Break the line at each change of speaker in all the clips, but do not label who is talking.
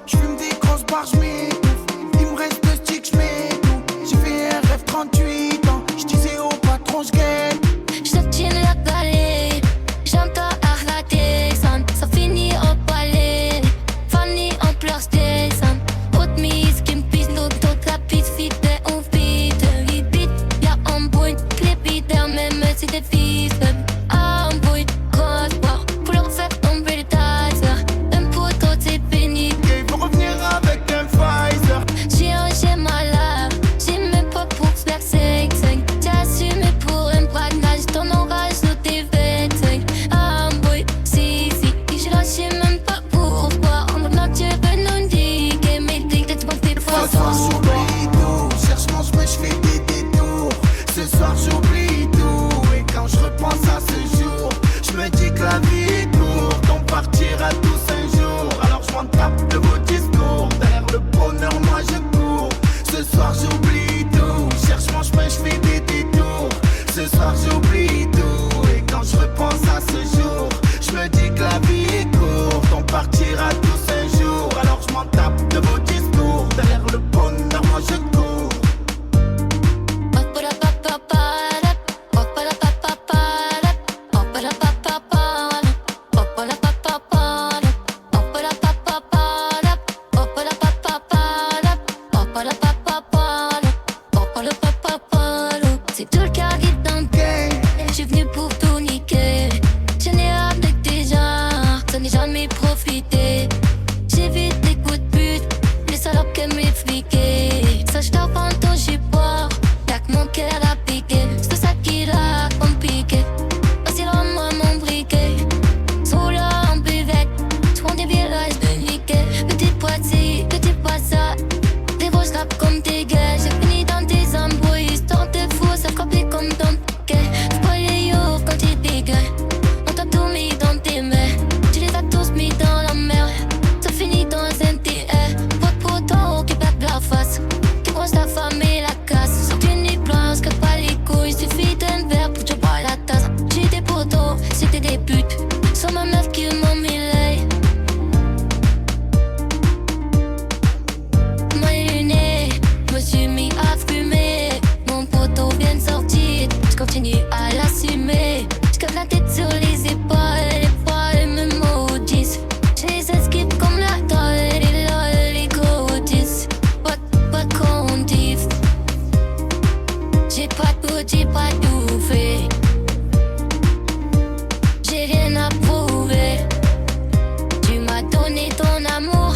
J'fume des grosses barres, j'm'étouffe. Il me reste 2 sticks, j'm'étouffe. J'ai fait un rêve 38 ans. J'disais au patron, j'gagne.
J'obtiens la galère, j'entends la descente, ça finit au palais. Fanny en pleurs descend, haute mise qui me pisse l'eau, toute la piste fidèle ou vide. Il bite, y'a un bruit, clépidère, même si t'es fils. Un bruit, grosse barre, pour leur faire tomber le taser. Un poteau, c'est fini.
Et il faut revenir avec un Pfizer.
J'ai un schéma là, j'ai même pas pour faire 5-5. T'as assumé pour un braquage, ton orage sous tes 25. Ah boy, si, j'ai lâché même pas pourquoi. En mode tu veux nous dire que mes dicks t'es pas tes
Ce soir j'oublie tout, cherche mon chemin, j'fais des détours. Ce soir j'oublie tout, et quand je repense à ce jour, je me dis que la vie est courte, on partira tous un jour. Alors je m'en tape de vos discours, derrière le bonheur moi je cours. Ce soir j'oublie tout, cherche mon chemin, j'fais des détours. Ce soir j'oublie tout, et quand je repense à ce jour, je me dis que la vie est courte, on partira tous un jour. Alors je m'en tape de vos discours, derrière le bonheur moi je cours.
C'est tout le cas qui t'enquête. Je suis venu pour tout niquer. Je n'ai avec des gens, ça n'est jamais profité. J'évite des coups de pute, les salopes que m'effiquer. Ça je t'apprends ton support, y'a que mon cœur à piquer. C'est ça qui l'a compliqué. Vas-y rends-moi mon briquet. Sous là en buvette, je prends des virages de niquer. Petit poissy, petit poisson, des grosses rapes comme tes gars. J'ai fini dans des embrouilles, histoire de fou, ça frappait comme ton quai. Faut pas les yo quand t'es dégueu. On t'a tout mis dans tes mains, tu les as tous mis dans la mer. Ça finit dans un TR, pas de poteau qui perd la face, qui brosse ta femme et la casse. Sors d'une nuit blanche, que pas les couilles, suffit d'un verre pour que tu bois la tasse. J'ai des poteaux, c'était des putes, sur ma meuf qui m'ont mis l'œil. Moi luné, je me suis mis à fumer. Mon poteau vient de sortir, je continue à l'assumer. Je casse la tête sur les épaules, les fois elles me maudissent. Je les esquive comme la toile, les lol, les godis. Pas de condif, j'ai pas de goût, j'ai pas tout fait. J'ai rien à prouver, tu m'as donné ton amour.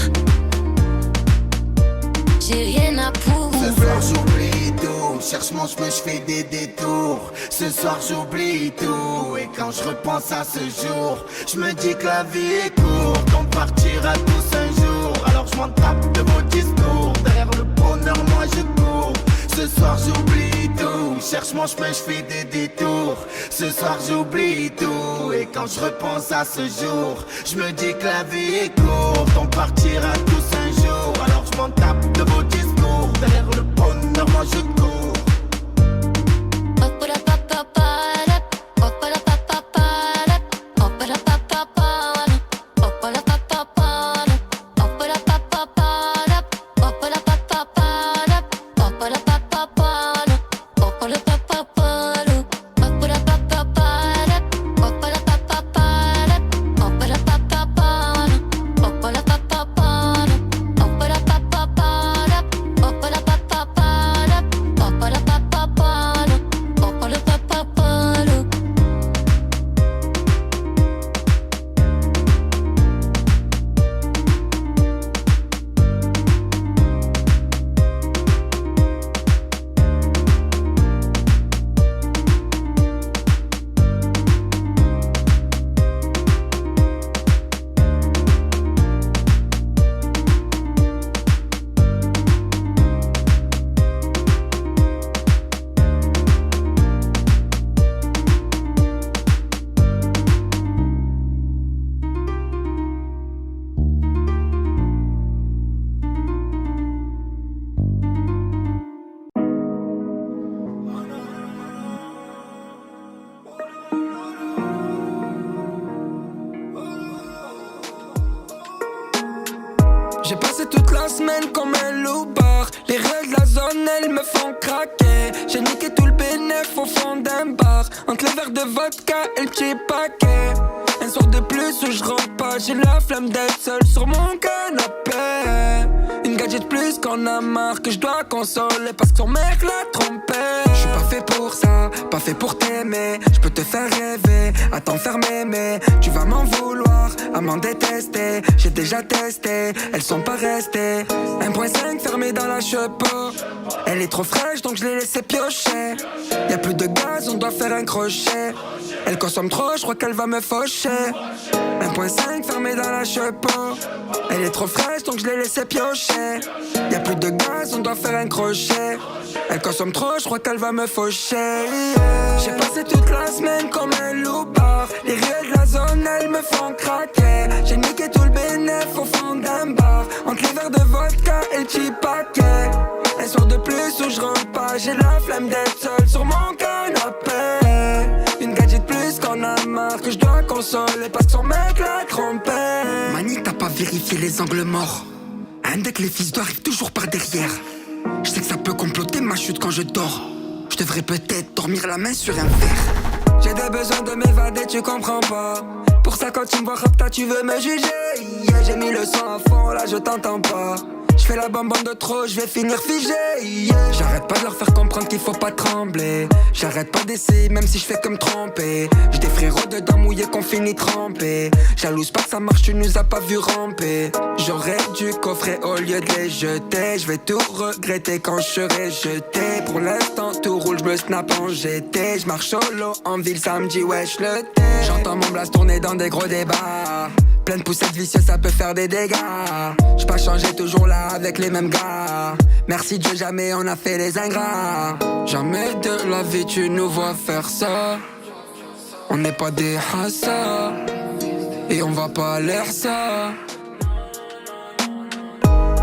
J'ai rien à prouver.
Ce soir j'oublie tout, cherche mon chemin, j'fais des détours. Ce soir j'oublie tout, et quand je repense à ce jour, je me dis que la vie est courte, on partira tous un jour. Alors je m'en tape de vos discours, derrière le bonheur moi je cours. Ce soir j'oublie tout, cherche mon chemin, j'fais des détours. Ce soir j'oublie tout, et quand je repense à ce jour, je me dis que la vie est courte, on partira tous un jour. Alors je m'en tape de vos discours, derrière le bonheur moi je cours.
comme un loupard. Les rues de la zone, elles me font craquer. J'ai niqué tout le bénéf au fond d'un bar. Entre le verre de vodka et le petit paquet. Un soir de plus où je rentre pas. J'ai la flamme d'être seul sur mon canapé. Une gadget plus qu'on a marre que je dois consoler parce que son mec l'a trompé. Je suis pas fait pour ça, pas fait pour t'aimer. Je peux te faire rêver, à t'enfermer mais tu vas m'en vouloir, à m'en détester. J'ai déjà testé, elles sont pas restées. 1.5 fermé dans la chepeau. Elle est trop fraîche donc je l'ai laissé piocher. Y'a plus de gaz, on doit faire un crochet. Elle consomme trop, je crois qu'elle va me faucher. 1.5 fermé dans la chepeau. Elle est trop fraîche donc je l'ai laissé piocher. Y'a plus de gaz, on doit faire un crochet. Elle consomme trop, je crois qu'elle va me faucher. J'ai passé toute la semaine comme un loupard. Les rues de la zone, elles me font craquer. J'ai niqué tout le bénéf au fond d'un bar. Entre les verres de vodka et le petit paquet. Un soir de plus où je rentre pas. J'ai la flemme d'être seul sur mon canapé. Une gadget plus qu'on a marre que je dois consoler parce que son mec l'a trompé. Mani, t'as pas vérifié les angles morts. Un deck, les fils arrivent toujours par derrière. Je sais que ça peut comploter ma chute quand je dors. Je devrais peut-être dormir la main sur un verre. J'ai des besoins de m'évader, tu comprends pas. Pour ça quand tu me vois rapta, tu veux me juger. Yeah, j'ai mis le son à fond, là je t'entends pas. Je fais la bonbonne de trop, je vais finir figé. Yeah. J'arrête pas de leur faire comprendre qu'il faut pas trembler. J'arrête pas d'essayer même si je fais comme tromper. J'ai des frérots dedans mouillés qu'on finit trempés. Jalouse pas que ça marche, tu nous as pas vu ramper. J'aurais dû coffrer au lieu de les jeter. Je vais tout regretter quand je serai jeté. Pour l'instant tout roule, je me snap en GT. Je marche solo en ville samedi, wesh le thé. J'entends mon blast tourner dans des gros débats. Plein de poussettes vicieuses, ça peut faire des dégâts. J'peux pas changer, toujours là avec les mêmes gars. Merci Dieu, jamais on a fait les ingrats. Jamais de la vie tu nous vois faire ça. On n'est pas des hassas et on va pas à l'air ça.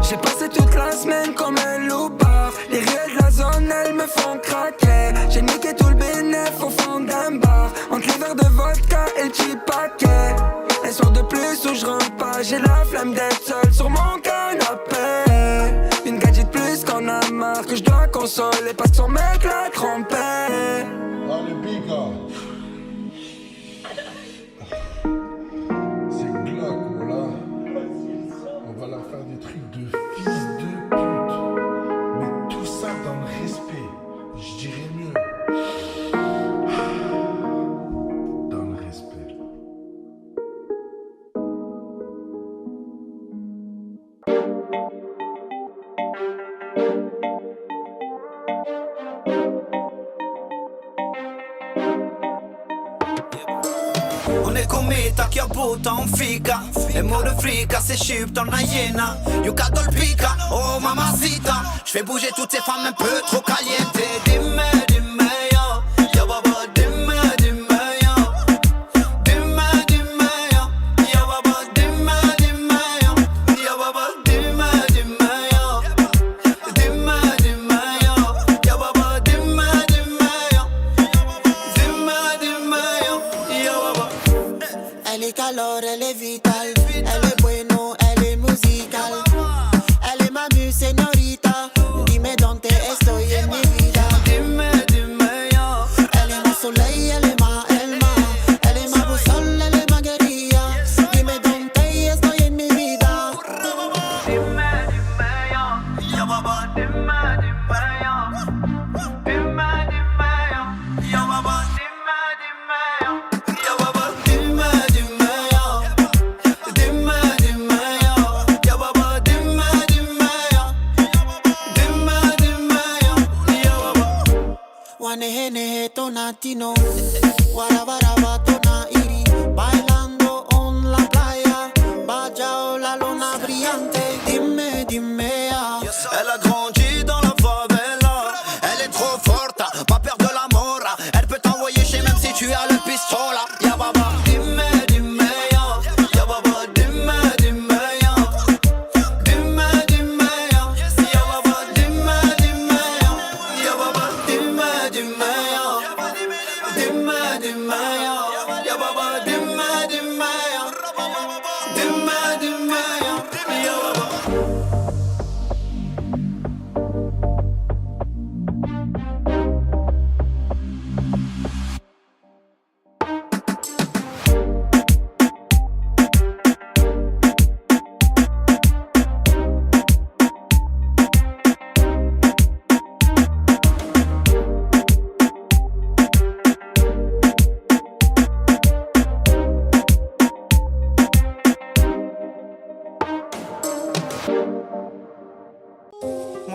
J'ai passé toute la semaine comme un loupard. Les rues de la zone, elles me font craquer. J'ai niqué tout le bénéf au fond d'un bar. Entre les verres de vodka et le petit paquet. Un soir de plus où je rentre pas. J'ai la flamme d'être seul sur mon canapé. Une gadget plus qu'on a marre que je dois consoler parce que son mec l'a trompé.
Allez, Pika. C'est Glock, voilà. On va leur faire des trucs de fils de pute. Mais tout ça dans le respect. Je dirais mieux. Dans le respect.
Cometa che ho avuto un fica e moro frica c'est chip dans la hyena. Yuka dolpika, oh mamacita. J'fais bouger toutes ces femmes un peu trop caliente. Dime, dime, yo, yo baba, dime, dime, yo. Dime, dime, yo, yo baba, dime, dime, yo. Yo baba, dime, dime, yo. Dime, dime, yo, yo baba, dime, dime, yo. Dime, dime, yo, yo baba.
Elle est calor, elle est vitale. Elle est bueno, elle est musicale. Elle est ma muse, señorita. Dime donde estoy en mi vida.
Dime, dime, yo.
Elle est ma soleil, elle est ma alma. Elle est ma boussole, elle est ma guerilla. Dime donde estoy en mi vida.
Dime, dime, yo. Yo, baba, dime, dime, yo. Dime, dime, yo. Yo, baba, dime, dime, yo. Yo, baba, dime, dime, yo. Dime, dime, yo. Yo, baba, dime, dime, yo. Dime, dime, yo. Yo, baba.
Wanehenehe tonatino. Warabaraba tona iri. Bailando en la playa. Bajao la luna brillante. Dime, dime, ya.
Elle a grandi dans la favela. Elle est trop forte, pas peur de la mort. Elle peut t'envoyer chez même si tu as le pistolet. Ya baba, dime, dime, yo. Ya baba, dime, dime, yo. Dime, dime, yo. Ya baba, dime, dime, yo. Ya baba, dime, dime, yo. Dime, dime, yo. Ya baba, dime, dime, yo. Dime, dime, yo. Ya baba.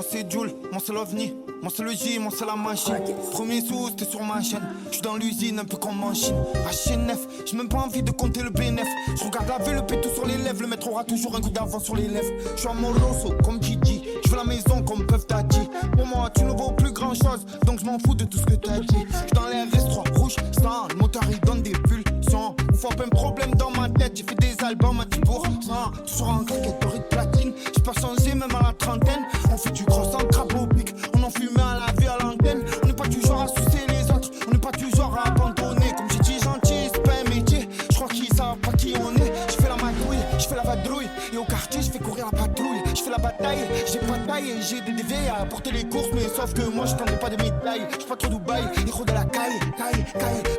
Moi c'est Jules, moi c'est l'OVNI, moi c'est le J, moi c'est la machine. Premier sous, c'était sur ma chaîne. J'suis dans l'usine, un peu comme en Chine. HNF, j'ai même pas envie de compter le bénéf. J'regarde la vie, le pétou sur les lèvres. Le maître aura toujours un coup d'avance sur les lèvres. J'suis amoroso comme Gigi, j'veux la maison comme Puff Daddy. Pour moi, tu ne vaux plus grand chose, donc j'm'en fous de tout ce que t'as dit. J'suis dans les S3 rouge, ça, le moteur il donne des pulsions. Faut pas un problème dans ma tête, j'ai fait des albums à 10%. Toujours en claquette dorée de platine, j'ai pas changé même à la trentaine. On fait du cross en crabe au pic, on en fume à la vie à l'antenne. On n'est pas du genre à sucer les autres, on n'est pas du genre à abandonner. Comme j'ai dit gentil, c'est pas un métier, je crois qu'ils savent pas qui on est. Je fais la magouille, je fais la vadrouille, et au quartier je fais courir la patrouille. Je fais la bataille, j'ai pas de taille, j'ai des DV à apporter les courses. Mais sauf que moi je tendais pas de médailles, je pas trop Dubaï, héros de la caille,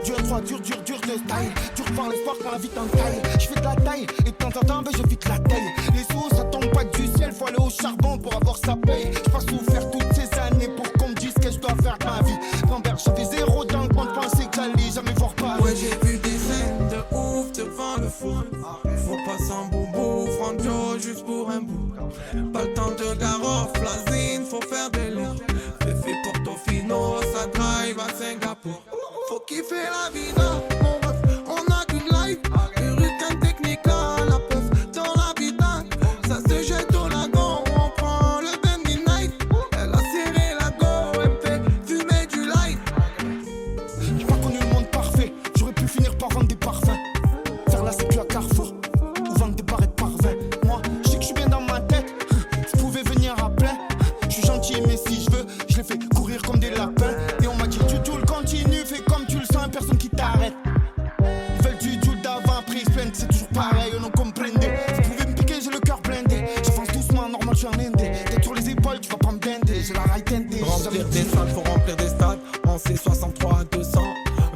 du 1-3 dur de style, dur par l'espoir quand la vie t'entaille. Je fais de la taille, et de temps en temps ben je vite la taille. Les sous ça tombe pas du ciel, faut aller au charbon pour avoir sa paye. J'ai pas souffert toutes ces années pour qu'on me dise que je dois faire de ma vie. Grand-père, j'avais zéro dans le compte, pensais que j'allais jamais voir pas.
Ouais, j'ai vu des scènes de ouf devant le four. Faut pas sans boubou, Franjo juste pour un bout. Pas le temps de garof, la zine, faut faire des liens. Féfé Portofino, ça drive à Singapour. Faut kiffer la vida, mon ref, on a qu'une life. Hurricane Technica, la puff dans l'habitat. Ça se jette au lagon, on prend le Bendy Night. Elle a serré la go, elle me fait fumer du light.
J'ai pas connu le monde parfait, j'aurais pu finir par vendre des parfums. Faire la sécu à Carrefour, ou vendre des barrettes par 20. Moi, je sais que je suis bien dans ma tête, je pouvais venir à plein. Je suis gentil mais si je veux, je les fais courir comme des lapins. Et on m'a dit tu continue, fais comme tu le sens, personne qui t'arrête. Ils veulent du Jules d'avant, après ils se plaignent, c'est toujours pareil, on en comprendait. Vous pouvez me piquer, j'ai le cœur blindé. J'avance doucement, normal je suis un indé. Tête sur les épaules, tu vas pas me blinder, j'ai la right handée.
Remplir des salles, faut remplir des stades. On sait 63 à 200.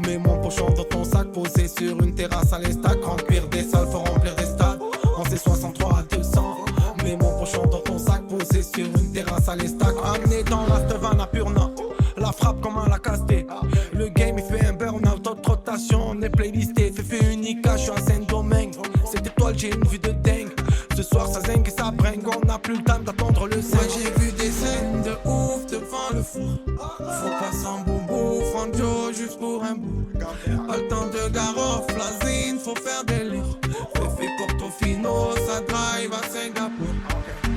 Mets mon pochon dans ton sac, posé sur une terrasse à l'estac. Remplir des salles, faut remplir des stades. On sait 63 à 200. Mets mon pochon dans ton sac, posé sur une terrasse à l'estac. Amené dans la Stevan à Purna. La frappe comme un la casté. Le game il fait un burn-out, haute rotation. On est playlisté, fait unique, je suis un Saint-Domingue. Cette étoile, j'ai une vie de dingue. Ce soir ça zingue et ça bringue, on n'a plus le temps d'attendre le 5. Moi j'ai vu des scènes de ouf devant le four. Faut pas sans boubou, Franjo juste pour un bout. Pas le temps de garof, la zine, faut faire des livres. Féfé Portofino, ça drive à Singapour.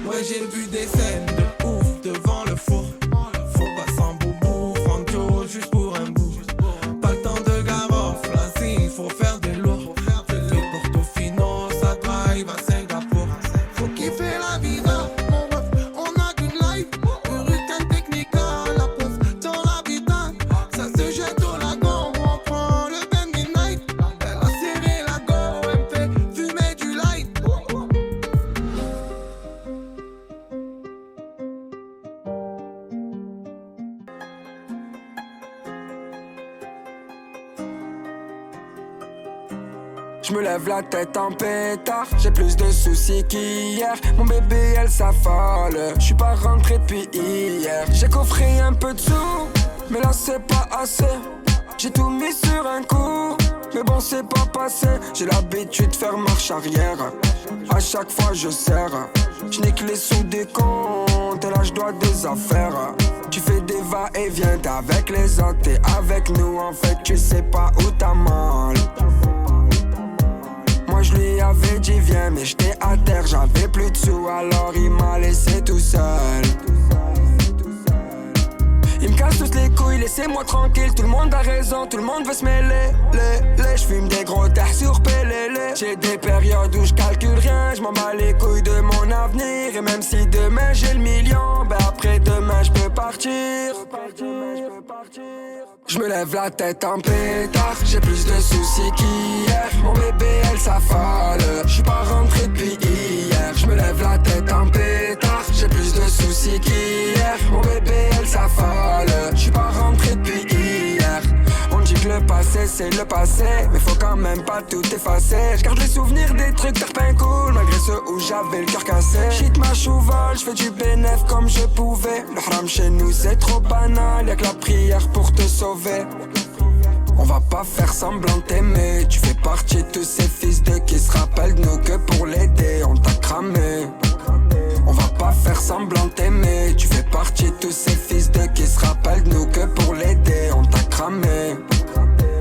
Ouais j'ai vu des scènes de ouf devant le four. Faut pas sans boubou, Franjo juste pour un bout. Pas le temps de garof, la zine, faut faire des lourds. Féfé Portofino, ça drive à Singapour. Faut kiffer la vida, mon ref, on a qu'une life. Hurricane Technica, la puff dans l'habitat. Ça se jette au lagon, on prend le Bendy Night. Elle a serré la go, elle me fait fumer du light.
Je me lève la tête en pétard, j'ai plus de soucis qu'hier. Mon bébé elle s'affole, je suis pas rentré depuis hier. J'ai coffré un peu de sous, mais là c'est pas assez. J'ai tout mis sur un coup, mais bon c'est pas passé. J'ai l'habitude de faire marche arrière, à chaque fois je serre. Je nique les sous des comptes, et là je dois des affaires. Tu fais des va-et-vient, t'es avec les autres, t'es avec nous. En fait tu sais pas où t'as mal. Moi je lui avais dit viens, mais j'étais à terre, j'avais plus de sous, alors il m'a laissé tout seul. Il me casse tous les couilles, laissez-moi tranquille, tout le monde a raison, tout le monde veut se mêler. J'fume des gros terres sur PLL. J'ai des périodes où j'calcule rien, j'm'en bats les couilles de mon avenir. Et même si demain j'ai le million, ben après demain j'peux partir. J'me lève la tête en pétard, j'ai plus de soucis qu'hier. Mon bébé elle s'affole, j'suis pas rentré depuis hier. J'me lève la tête en pétard, j'ai plus de soucis qu'hier. Mon bébé elle s'affole, j'suis pas rentré depuis hier. On dit que le passé c'est le passé, mais faut quand même pas tout effacer. J'garde les souvenirs des trucs terpins cool, malgré ceux où j'avais le cœur cassé. Shit ma chouval, j'fais du bénéf comme je pouvais. Le haram chez nous c'est trop banal, y'a que la prière pour te sauver. On va pas faire semblant de t'aimer, tu fais partie de tous ces fils de qui se rappellent de nous que pour l'aider on t'a cramé. On va pas faire semblant d'aimer. Tu fais partie de tous ces fils de qui se rappellent de nous que pour l'aider on t'a cramé.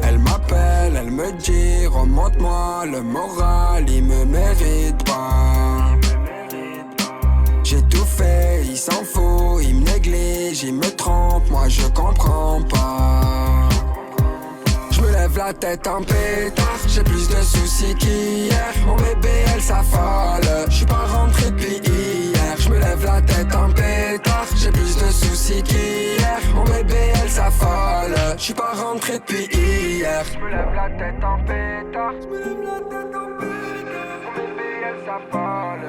Elle m'appelle, elle me dit remonte-moi le moral, il me mérite pas. J'ai tout fait, il s'en fout, il me néglige, il me trompe, moi je comprends pas. Je me lève la tête en pétard, j'ai plus de soucis qu'hier. Mon bébé elle s'affole, je suis pas rentré depuis hier. Je me lève la tête en pétard, j'ai plus de soucis qu'hier. Mon bébé elle s'affole, je suis pas rentré depuis hier. Je me lève la tête en pétard, je me lève la tête en pétard. Mon bébé elle s'affole.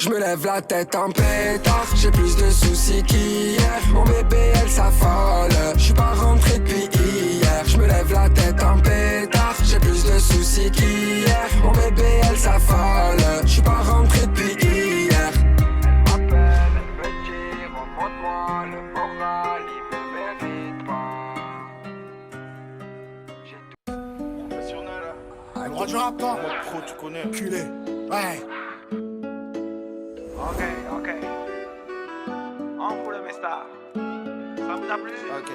Je me lève la tête en pétard, j'ai plus de soucis qu'hier. Mon bébé elle s'affole, je suis pas rentré depuis hier. Je me lève la tête en pétard, j'ai plus de soucis qu'hier. Mon bébé elle s'affole, je suis pas rentré depuis hier. Elle m'appelle, elle me dit remonte-moi le moral, il me mérite pas.
Professionnel,
Ah, le droit du rap, toi.
mode pro, tu connais.
Culé. Ouais.
Ok. On roule mes stars. Ça vous a plu? Ok.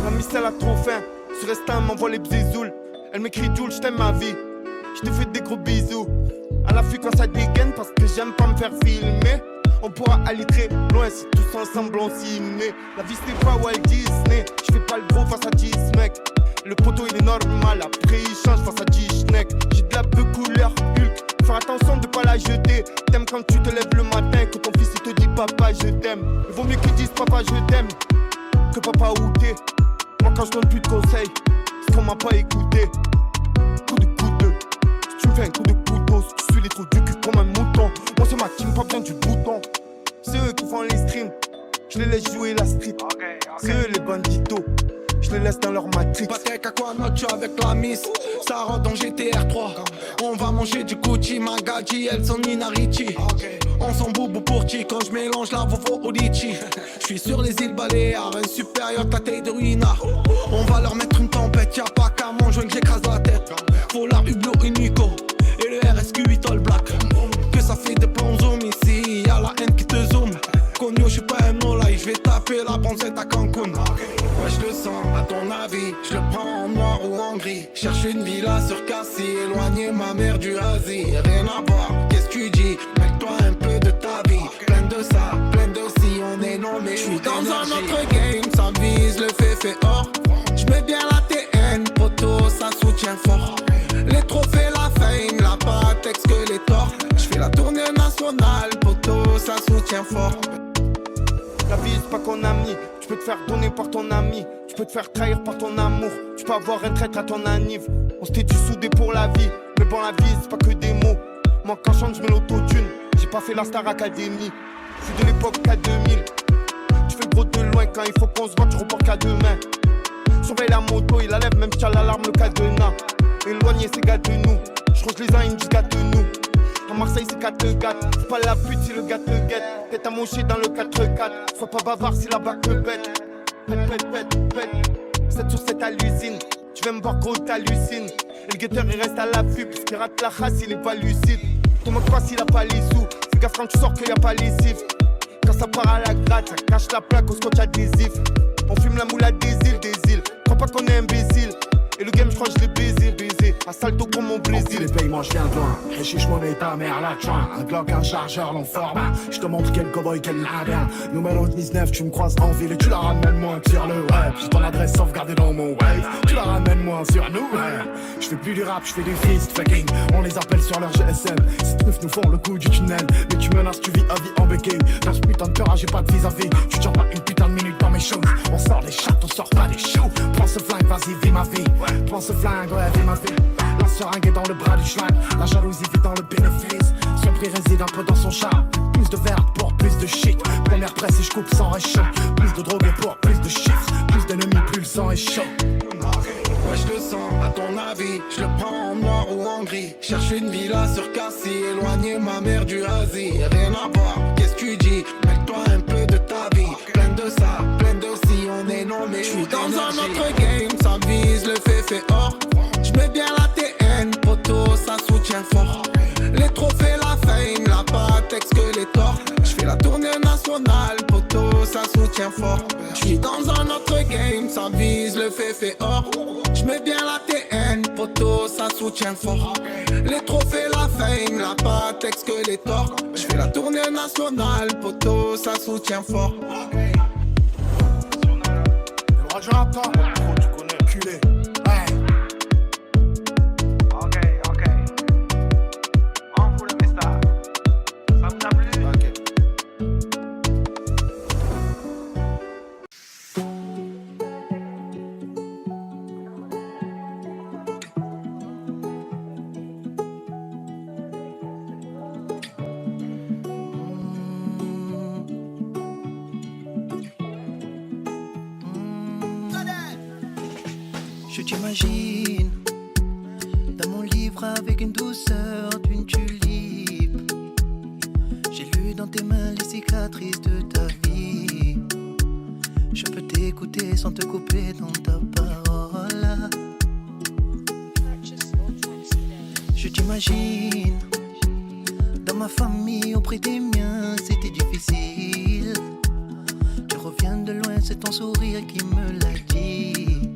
La miss elle a trop faim, sur Insta elle m'envoie les bzizoules. Elle m'écrit Jules, j't'aime ma vie, j'te fais des gros bisous. À l'affût quand ça dégaine parce que j'aime pas me faire filmer. On pourra aller très loin si tous ensemble on s'y met. La vie c'était pas Walt Disney, j'fais pas le gros face à 10 mecs. Le poteau il est normal, après il change face à 10 schneck. J'ai de la peu couleur Hulk, faire attention de pas la jeter. T'aimes quand tu te lèves le matin, que ton fils il te dit papa je t'aime. Il vaut mieux qu'il dise papa je t'aime que papa où t'es. Moi quand je donne plus de conseils, c'est qu'on m'a pas écouté. Coup de couteau, si tu me fais un coup de couteau, si tu suis les trous du cul comme un mouton. Moi c'est ma team, pas besoin du bouton. C'est eux qui font les streams, je les laisse jouer la street. C'est eux les banditos, je les laisse dans leur matrix.
Patek Aquanoche avec la miss, ça rentre dans GTR 3. On va manger du Gucci, Magadji, elles sont Nina Ricci. On s'en boubou pour chi quand je mélange la Vovo au litchi. Je suis sur les îles Baléares, un supérieur ta taille de ruinard. On va leur mettre une tempête, y'a pas qu'à manger que j'écrase la tête. Faut la Hublot Unico et le RSQ8 All Black. Que ça fait des plans zoom ici, y'a la haine qui te zoome. Cogno, j'suis pas un no-life, j'vais taper la bronzette à Cancun. Ouais, je le sens, à ton avis, je le prends en noir ou en gris. Cherche une villa sur Cassis, éloigner ma mère du Asie. Rien à voir, qu'est-ce que tu dis? Mets-toi un peu de ta vie, plein de ça, plein de si, on est nommé. Je suis dans un autre game, ça vise le fait or. Je mets bien la TN, poteau, ça soutient fort. Les trophées, la fame, la patex que les torts. Je fais la tournée nationale, poteau, ça soutient fort.
La vie c'est pas qu'on a mis, tu peux te faire donner par ton ami. Tu peux te faire trahir par ton amour, tu peux avoir un traître à ton anniv. On s'était dû souder pour la vie, mais bon la vie c'est pas que des mots. Moi quand je chante je mets l'autotune, j'ai pas fait la Star Academy. Je suis de l'époque K2000, tu fais gros de loin quand il faut qu'on se voit, tu reportes qu'à demain. Surveille la moto, il la lève même si t'as l'alarme le cadenas. Éloignez ces gars de nous, je crois que les uns ils me disent gâte-nous. À Marseille c'est 4 gâte, c'est pas la pute si le gars te guette. Tête à mocher dans le 4-4, sois pas bavard si la bague te bête. Pète, 7 sur 7 à l'usine, tu viens me voir gros t'hallucines. Et le guetteur il reste à l'affût, parce qu'il rate la race il est pas lucide. Demande pas s'il a pas les sous, fais gaffe quand tu sors qu'il y a pas les cifs. Quand ça part à la gratte, ça cache la plaque au scotch adhésif. On fume la moule à des îles, crois pas qu'on est imbécile. Et le game, je crois que je l'ai baisé. À salto comme mon Brésil.
Les paiements, je viens de loin. Réchiche monnaie, ta mère, la joint. Un Glock, un chargeur, l'on format. Je te montre quel cowboy, quel ladin. Numéro 19, tu me croises en ville et tu la ramènes moins sur le web. J'ai ton adresse sauvegardée dans mon wave. Tu la ramènes moins sur nous, ouais. Je fais plus du rap, je fais du fist fucking. On les appelle sur leur GSM. Ces trucs nous font le coup du tunnel. Mais tu menaces, tu vis à vie en béquille. Dans ce putain de cœur, j'ai pas de vis-à-vis. Tu tiens pas une putain de minute dans mes shows. On sort des chattes, on sort pas des shows. Prends ce flingue, vas-y, vis ma vie. Prends ce flingue, ouais, vis ma vie. La seringue est dans le bras du schlag. La jalousie vit dans le bénéfice. Son prix réside un peu dans son charme. Plus de verre pour plus de shit. Première presse et je coupe sans réchaud. Plus de drogue pour plus de chiffres. Plus d'ennemis, plus le sang est chaud.
Ouais, je le sens, à ton avis, je le prends en noir ou en gris. Cherche une villa sur Cassis, éloigner ma mère du Asie. Rien à voir, qu'est-ce que tu dis? Mets-toi un peu de ta vie. Plein de ça, plein de si, on est nommé. Je suis dans un autre game, ça vise le fait or. Je mets bien la TN, poteau, ça soutient soutient fort. Les trophées, la fame, la patek, que les torts. J'fais la tournée nationale, poto, ça soutient fort. J'suis dans un autre game, ça vise le fait or. J'mets bien la TN, poto, ça soutient fort. Les trophées, la fame, la patek, que les torts. J'fais la tournée nationale, poto, ça soutient fort.
Le roi du rap, toi, tu connais, culé. Ouais.
Ok. On fout le message. Ça vous a plu? Ok.
Je t'imagine dans mon livre avec une douceur d'une tulipe. J'ai lu dans tes mains les cicatrices de ta vie. Je peux t'écouter sans te couper dans ta parole. Je t'imagine dans ma famille auprès des miens, c'était difficile. Tu reviens de loin, c'est ton sourire qui me l'a dit.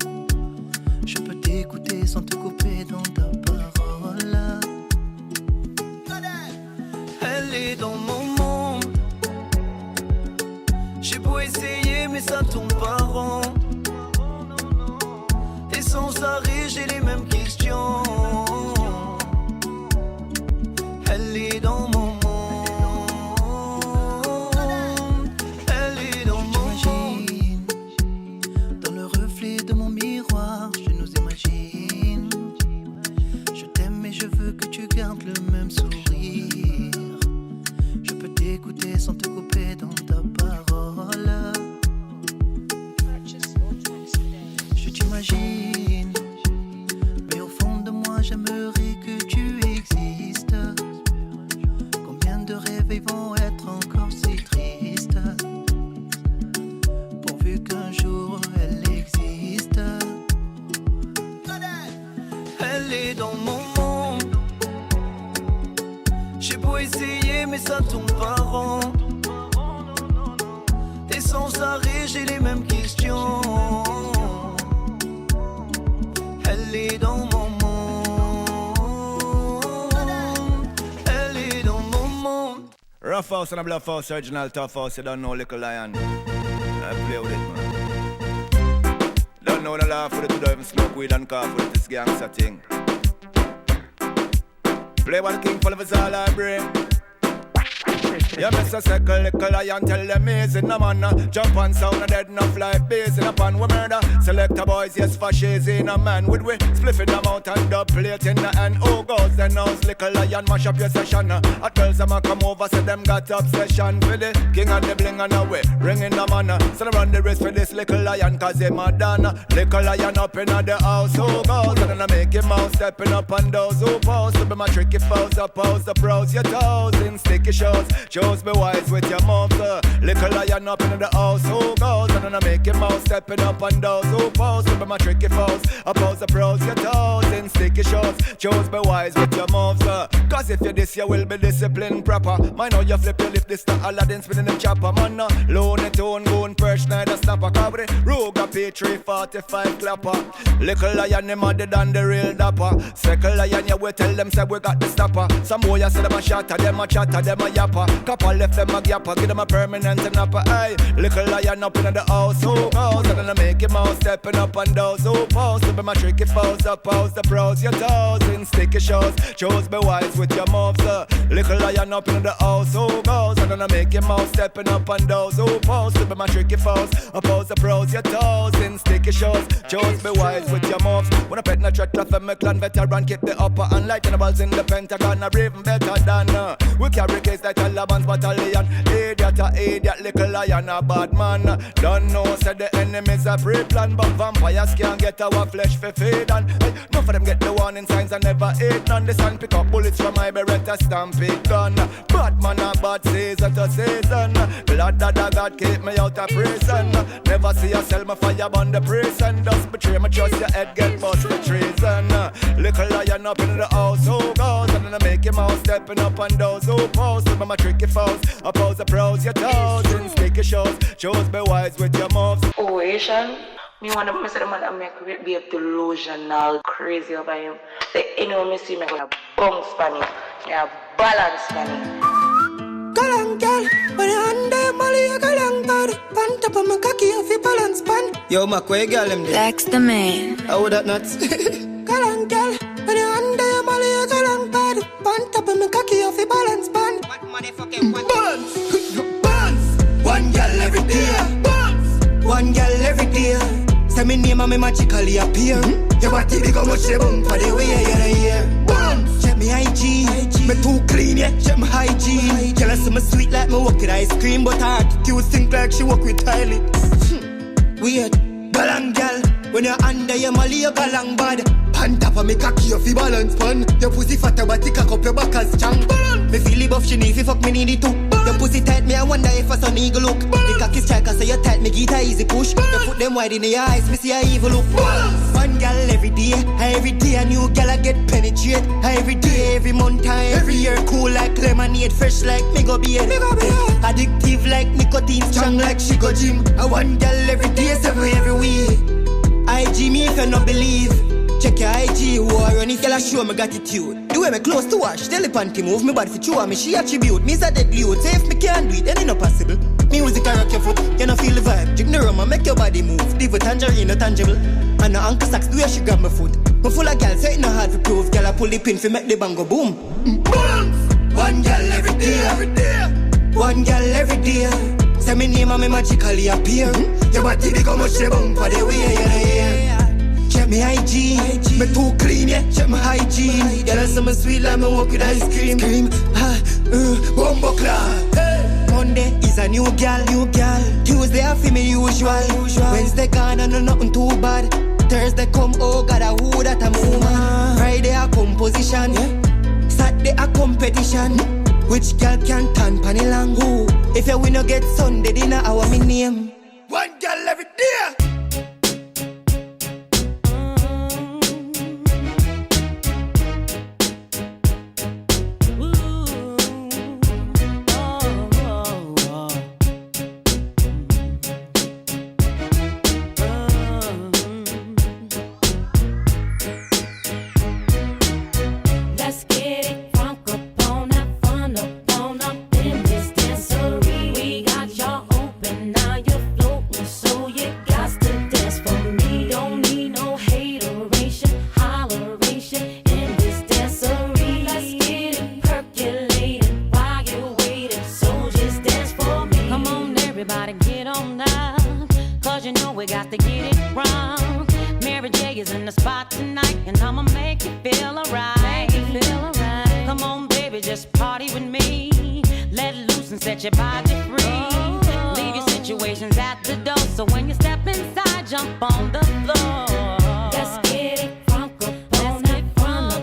Je peux t'écouter sans te couper dans ta parole.
Elle est dans mon monde. J'ai beau essayer mais ça tombe pas rond. Et sans arrêt j'ai les mêmes questions. Elle est dans mon monde. Elle est dans mon monde.
Dans le reflet de mon miroir, je nous imagine. Je t'aime et je veux que tu gardes le même sourire. Je peux t'écouter sans te couper dans ta parole. Je t'imagine, mais au fond de moi j'aimerais que tu existes. Combien de réveils vont être encore si tristes, pourvu qu'un jour elle existe.
Elle est dans mon monde. J'ai beau essayer mais ça tombe pas rond. Et sans arrêt j'ai les mêmes questions. Elle est dans mon monde. Elle est dans mon monde.
Rough House and a Bluff House, original Tough House, you don't know Little Lion. I play with it, man. Don't know the laugh with it, don't even smoke weed and cough with it, this gangster thing. Play one king full of his all I bring. Yeah, Mr. Second Little Lion, tell them he's in the man. Jump on sound a dead enough like bees in a pan we murder. Select a boys, yes, for she's in a man. With we spliffing them out and dub plate in the hand. Who goes then knows Little Lion mash up your session. A girls them a come over, say them got obsession. For the king and the bling and away, ringing the man. So they run the race for this Little Lion, cause they mad done. Little Lion up in the house, who goes? And then I make him out stepping up on those who pose. To be my tricky foes, oppose the pros, your toes in sticky shows. Chose be wise with your moves. Little Lion up in the house, who goes? And then I make him out stepping up on those who pose. To be my tricky foes, oppose the pros, your toes in sticky shows. Chose be wise with your moves. Cause if you this, you will be disciplined proper. Mind how you flip your lip, this the Aladdin spinning them chopper. Man, Looney Tune, Goon, Perch, Schneider, Snapper, Cabri, Ruger, P345 clapper. Little Lion, him harder than the real dapper. Second Lion, yeah, we tell them, say we got the stopper. Some boy, you say them a shatter, them a chatter, them a yapper. Couple left them a gapper, give them a permanent and upper. Hey, Little Lion up in the house, who goes? And then I make him out stepping up on those who pose. To be my tricky foes, oppose the pros, your toes in sticky shows. Chose be wise with your moves. Little Lion up in the house, who goes? And then I make him out stepping up on those who pose. To be my tricky foes, oppose the pros, your toes in sticky shows. Chose be wise with your moves. When I pet na threat, cloth and my clan veteran, keep the upper and light and the balls in the Pentagon. I'm even better than We carry case like Taliban's battalion. Idiot a idiot, little lion a bad man. Don't know, said the enemies a pre-plan, but vampires can't get our flesh for feed. And hey, none of them get the warning signs and never eat none. The sun pick up bullets from my Beretta stampede gun. Bad man a bad season to season. Blood that God keep me out of prison. Never see you sell my fire on the prison. Just betray me, trust your head get bust for treason. Little lion up in the house who goes, and then I make him out stepping up on those who pose. Some of my tricky foes, oppose the pros, your toes in sticky shows. Chose be wise with your moves.
Oh, Asian. Me want to say the man that make be delusional, crazy over him. The anyone me see me gonna bounce for me. Yeah, balance for me.
Galang girl, when you under Molly, you galang bad. Pan top of my cocky, you fi balance pan.
Yo, my quay girl, him there.
Lex the man.
How that nuts?
Galang girl, when you under Molly, you galang bad. Pan top of my cocky, you fi balance pan.
What motherfucking what?
Buns, one girl every day. Buns, one girl every day. Say me name and me magically appear. Your body become much the bump for the way you're here. Buns, check me IG. Me too clean, yeah, check my hygiene. Girl, I see me sweet like me walk with ice cream, but her attitude think like she walk with toilet. Weird, galang girl, when you're under your molly, you galang bad. Pan top of me cocky, you fi balance pan. Your pussy fatter, but it cock up your back as strong. Me feel it buff, she need fi fuck me need it too. Your pussy tight, me I wonder if a sun eagle look. The cocky striker say you tight, me get a easy push. You put them wide in your eyes, me see a evil look. One girl every day a new girl I get penetrate. Every day, every month, every year, cool like lemonade, fresh like me go beard. Addictive like nicotine, strong like she go gym. I one girl every day, seven every week. IG me if you not believe. Check your IG war and if you show me gratitude. The way me close to watch, tell the panty move me body for true. Me she attribute, me a deadly youth. Say if me can't do it, then it not possible. Music I rock your foot, you no feel the vibe. Drink the rum and make your body move. Leave a tangerine, no tangible. And no Uncle Sacks, do you she grab my foot. Me full of girls, so it no hard to prove. Girl I pull the pin for make the bang go boom. Boom! One girl every day. One girl every day. Say me name and me magically appear. Your body become much the bump for the way you're here. Check me IG, me too clean, yeah, check my hygiene. Girl, I see me sweet like me walk with ice cream. Bumbo clap. Monday is a new gal. Tuesday I feel me usual. Wednesday gone and no nothing too bad. Thursday come, oh God, who that a move. Friday a composition, Saturday a competition. Which girl can turn panny long? Who? If you win, you get Sunday dinner, I want me name. One girl every day.
Set your body free. Leave your situations at the door. So when you step inside, jump on the floor. Let's get it crunk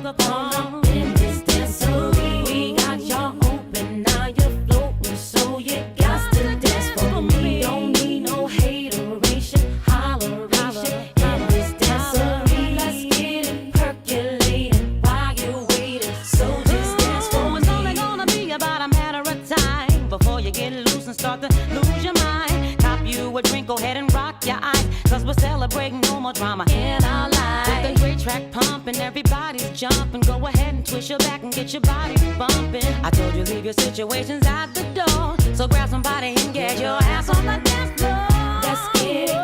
up on in this dancery. We got y'all open, now you're floating, so you got to dance for me. Don't need no hateration, holleration in this dancery. Let's get it percolating while you're waiting. So just dance for me. It's only gonna be about a matter of time before you get loose and start to lose your mind. Cop you a drink, go ahead and rock your eyes, cause we're celebrating no more drama in our lives. With a great track pumping, everybody's jumping. Go ahead and twist your back and get your body bumping. I told you leave your situations at the door, so grab somebody and get your ass on the dance floor. Let's get it